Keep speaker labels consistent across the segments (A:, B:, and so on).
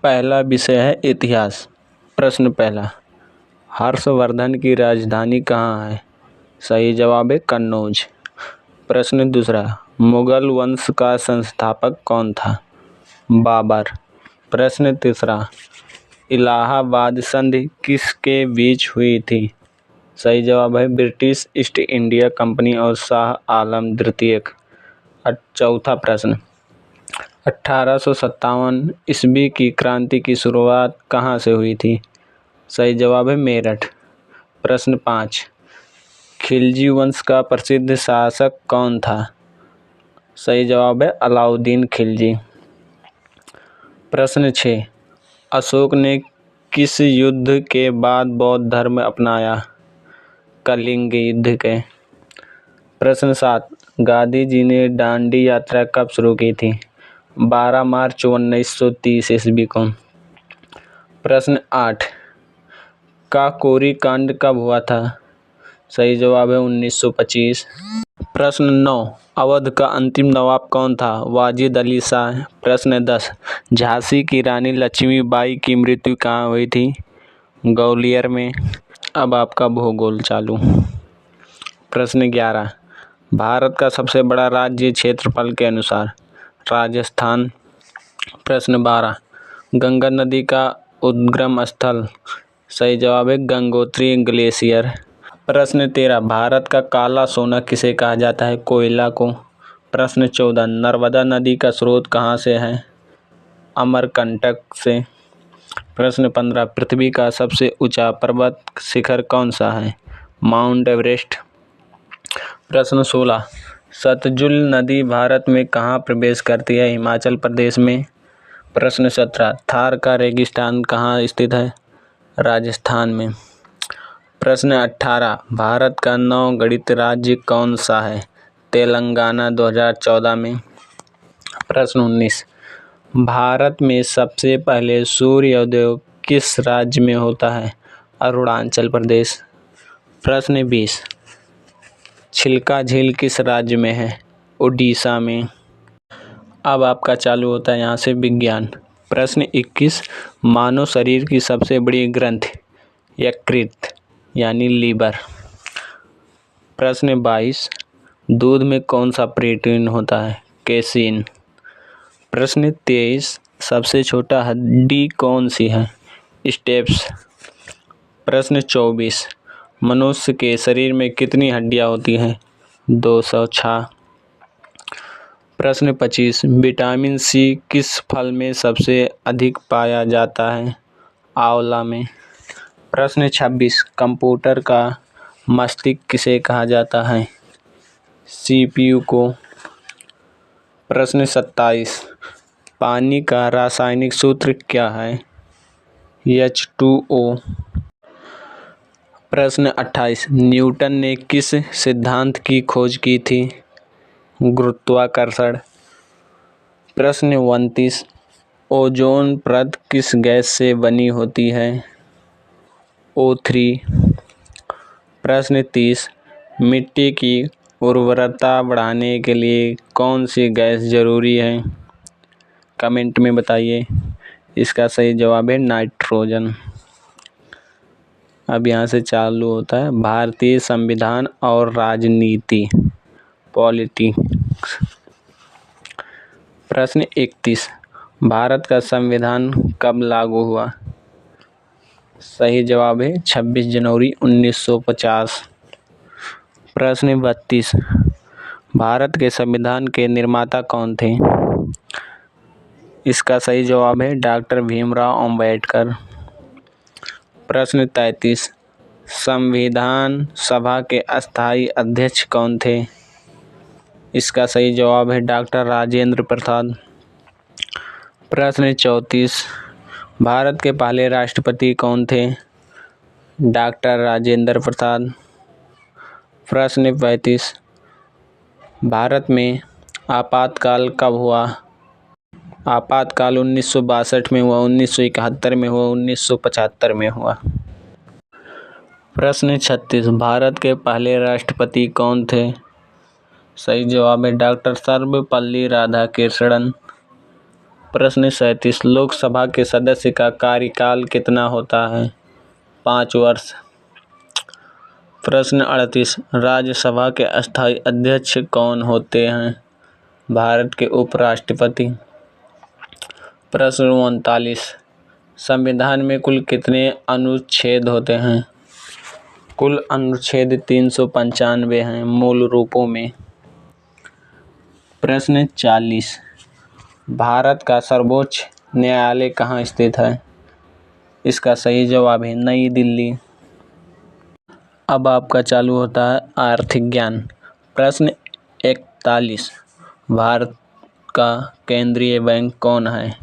A: पहला विषय है इतिहास। प्रश्न पहला, हर्षवर्धन की राजधानी कहाँ है? सही जवाब है कन्नौज। प्रश्न दूसरा, मुगल वंश का संस्थापक कौन था? बाबर। प्रश्न तीसरा, इलाहाबाद संधि किसके बीच हुई थी? सही जवाब है ब्रिटिश ईस्ट इंडिया कंपनी और शाह आलम द्वितीय। चौथा प्रश्न, 1857 ईस्वी की क्रांति की शुरुआत कहाँ से हुई थी? सही जवाब है मेरठ। प्रश्न 5, खिलजी वंश का प्रसिद्ध शासक कौन था? सही जवाब है अलाउद्दीन खिलजी। प्रश्न 6, अशोक ने किस युद्ध के बाद बौद्ध धर्म अपनाया? कलिंग युद्ध के। प्रश्न 7, गांधी जी ने दांडी यात्रा कब शुरू की थी? 12 मार्च 1930 ईस्वी को। प्रश्न 8, काकोरी कांड कब हुआ था? सही जवाब है 1925। प्रश्न 9, अवध का अंतिम नवाब कौन था? वाजिद अली शाह। प्रश्न 10, झांसी की रानी लक्ष्मीबाई की मृत्यु कहाँ हुई थी? ग्वालियर में। अब आपका भूगोल चालू। प्रश्न 11, भारत का सबसे बड़ा राज्य क्षेत्रफल के अनुसार? राजस्थान। प्रश्न 12, गंगा नदी का उद्गम स्थल? सही जवाब है गंगोत्री ग्लेशियर। प्रश्न 13, भारत का काला सोना किसे कहा जाता है? कोयला को। प्रश्न 14, नर्मदा नदी का स्रोत कहाँ से है? अमरकंटक से। प्रश्न 15, पृथ्वी का सबसे ऊंचा पर्वत शिखर कौन सा है? Mount Everest. प्रश्न 16, सतलुज नदी भारत में कहाँ प्रवेश करती है? हिमाचल प्रदेश में। प्रश्न 17, थार का रेगिस्तान कहाँ स्थित है? राजस्थान में। प्रश्न 18, भारत का नवगठित राज्य कौन सा है? तेलंगाना 2014 में। प्रश्न 19, भारत में सबसे पहले सूर्योदय किस राज्य में होता है? अरुणाचल प्रदेश। प्रश्न 20, चिल्का झील किस राज्य में है? उड़ीसा में। अब आपका चालू होता है यहाँ से विज्ञान। प्रश्न 21, मानव शरीर की सबसे बड़ी ग्रंथि? यकृत यानी लीवर। प्रश्न 22, दूध में कौन सा प्रोटीन होता है? केसीन। प्रश्न 23, सबसे छोटा हड्डी कौन सी है? स्टेप्स। प्रश्न 24, मनुष्य के शरीर में कितनी हड्डियां होती हैं? 206। प्रश्न 25, विटामिन सी किस फल में सबसे अधिक पाया जाता है? आंवला में। प्रश्न 26, कंप्यूटर का मस्तिष्क किसे कहा जाता है? सीपीयू को। प्रश्न 27, पानी का रासायनिक सूत्र क्या है? H2O। प्रश्न 28, न्यूटन ने किस सिद्धांत की खोज की थी? गुरुत्वाकर्षण। प्रश्न 29, ओजोन परत किस गैस से बनी होती है? O3। प्रश्न 30, मिट्टी की उर्वरता बढ़ाने के लिए कौन सी गैस जरूरी है? कमेंट में बताइए। इसका सही जवाब है नाइट्रोजन। अब यहाँ से चालू होता है भारतीय संविधान और राजनीति, पॉलिटिक्स। प्रश्न 31, भारत का संविधान कब लागू हुआ? सही जवाब है 26 जनवरी 1950। प्रश्न 32, भारत के संविधान के निर्माता कौन थे? इसका सही जवाब है डॉक्टर भीमराव अंबेडकर। प्रश्न 33, संविधान सभा के अस्थायी अध्यक्ष कौन थे? इसका सही जवाब है डॉक्टर राजेंद्र प्रसाद। प्रश्न 34, भारत के पहले राष्ट्रपति कौन थे? डॉक्टर राजेंद्र प्रसाद। प्रश्न 35, भारत में आपातकाल कब हुआ? आपातकाल 1962 में हुआ, 1971 में हुआ, 1975 में हुआ। प्रश्न 36, भारत के पहले राष्ट्रपति कौन थे? सही जवाब है डॉक्टर सर्वपल्ली राधाकृष्णन। प्रश्न 37 लोकसभा के सदस्य का कार्यकाल कितना होता है? 5 वर्ष। प्रश्न 38 राज्यसभा के अस्थायी अध्यक्ष कौन होते हैं? भारत के उपराष्ट्रपति। प्रश्न 39 संविधान में कुल कितने अनुच्छेद होते हैं? कुल अनुच्छेद 395 हैं मूल रूपों में। प्रश्न 40 भारत का सर्वोच्च न्यायालय कहाँ स्थित है? इसका सही जवाब है नई दिल्ली। अब आपका चालू होता है आर्थिक ज्ञान। प्रश्न 41 भारत का केंद्रीय बैंक कौन है?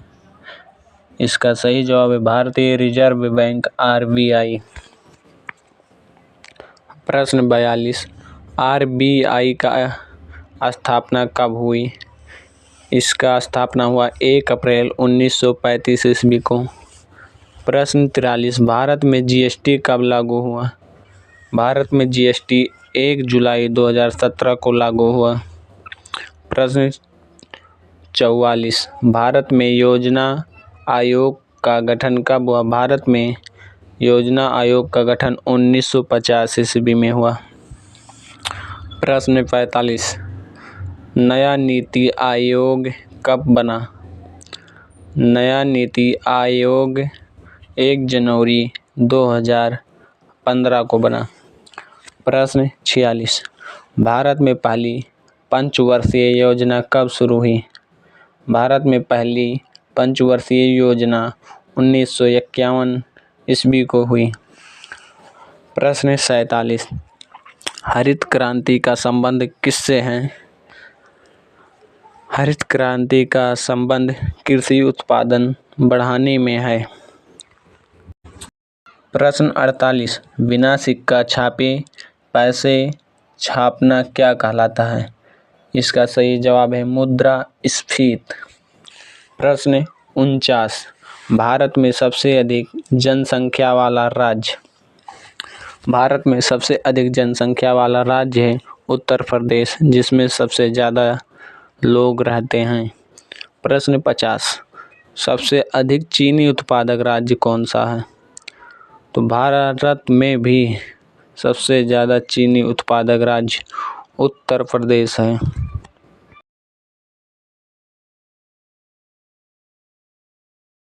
A: इसका सही जवाब है भारतीय रिजर्व बैंक RBI। प्रश्न 42 RBI का स्थापना कब हुई? इसका स्थापना हुआ 1 अप्रैल 1935 ईस्वी को। प्रश्न 43 भारत में GST कब लागू हुआ? भारत में GST 1 जुलाई 2017 को लागू हुआ। प्रश्न 44 भारत में योजना आयोग का गठन कब हुआ? भारत में योजना आयोग का गठन 1950 ईस्वी में हुआ। प्रश्न 45 नया नीति आयोग कब बना? नया नीति आयोग 1 जनवरी 2015 को बना। प्रश्न 46 भारत में पहली पंचवर्षीय योजना कब शुरू हुई? भारत में पहली पंचवर्षीय योजना 1951 ईस्वी को हुई। प्रश्न 47 हरित क्रांति का संबंध किससे है? हरित क्रांति का संबंध कृषि उत्पादन बढ़ाने में है। प्रश्न 48 बिना सिक्का छापे पैसे छापना क्या कहलाता है? इसका सही जवाब है मुद्रास्फीति। प्रश्न 49 भारत में सबसे अधिक जनसंख्या वाला राज्य। भारत में सबसे अधिक जनसंख्या वाला राज्य है उत्तर प्रदेश, जिसमें सबसे ज़्यादा लोग रहते हैं। प्रश्न 50 सबसे अधिक चीनी उत्पादक राज्य कौन सा है? तो भारत में भी सबसे ज़्यादा चीनी उत्पादक राज्य उत्तर प्रदेश है।